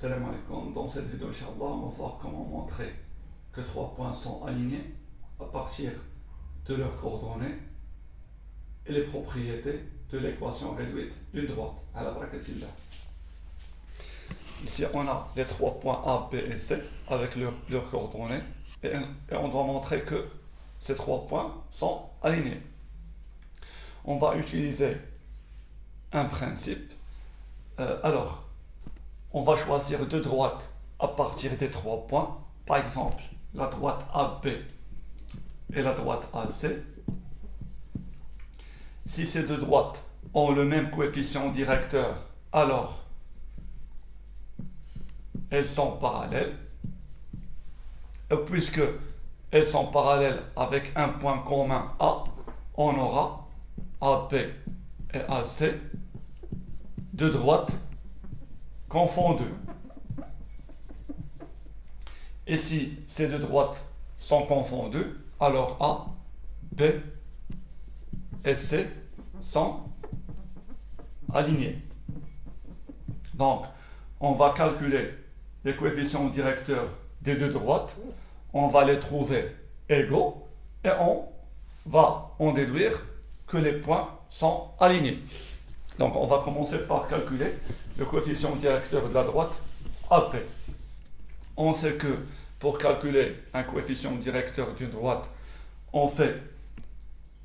Salam alaikum. Dans cette vidéo, Inch'Allah, on va voir comment montrer que trois points sont alignés à partir de leurs coordonnées et les propriétés de l'équation réduite d'une droite. À la brakatillah. Ici, on a les trois points A, B et C avec leurs coordonnées et on doit montrer que ces trois points sont alignés. On va utiliser un principe. Alors, on va choisir deux droites à partir des trois points. Par exemple, la droite AB et la droite AC. Si ces deux droites ont le même coefficient directeur, alors elles sont parallèles. Et puisque elles sont parallèles avec un point commun A, on aura AB et AC, deux droites confondues. Et si ces deux droites sont confondues, alors A, B et C sont alignés. Donc, on va calculer les coefficients directeurs des deux droites, on va les trouver égaux et on va en déduire que les points sont alignés. Donc, on va commencer par calculer le coefficient directeur de la droite AP. On sait que pour calculer un coefficient directeur d'une droite, on fait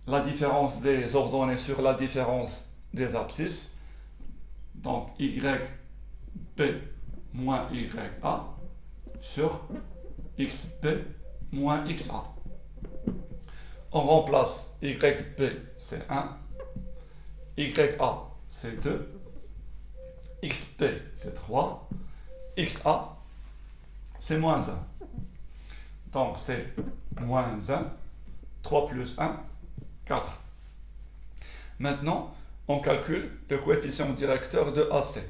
la différence des ordonnées sur la différence des abscisses. Donc, YB moins YA sur XB moins XA. On remplace YB, c'est 1, YA, c'est 2, XB, c'est 3, XA, c'est moins 1. Donc, c'est moins 1, 3 plus 1, 4. Maintenant, on calcule le coefficient directeur de AC.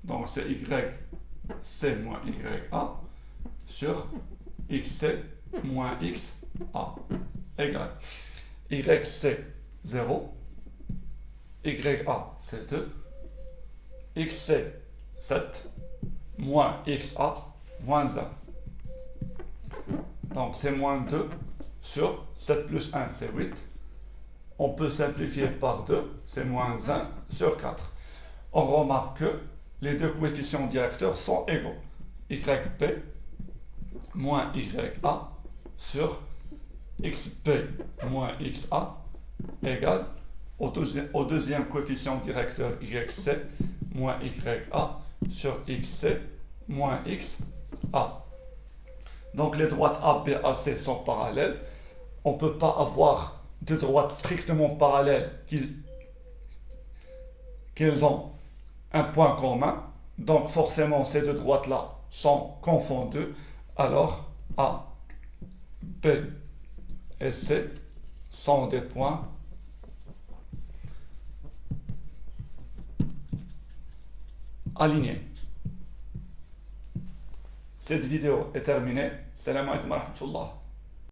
Donc, c'est YC moins YA sur XC moins XA égale YC 0, YA c'est 2, XC 7, moins XA moins 1. Donc c'est moins 2 sur 7 plus 1 c'est 8. On peut simplifier par 2, c'est moins 1 sur 4. On remarque que les deux coefficients directeurs sont égaux. YB moins YA sur XB moins XA égale au deuxième coefficient directeur YC moins YA sur XC moins XA. Donc les droites AB et AC sont parallèles. On ne peut pas avoir deux droites strictement parallèles qu'elles ont un point commun. Donc forcément ces deux droites-là sont confondues. Alors A, B et C sont des points alignés. Cette vidéo est terminée. Salam alaikum wa rahmatullah.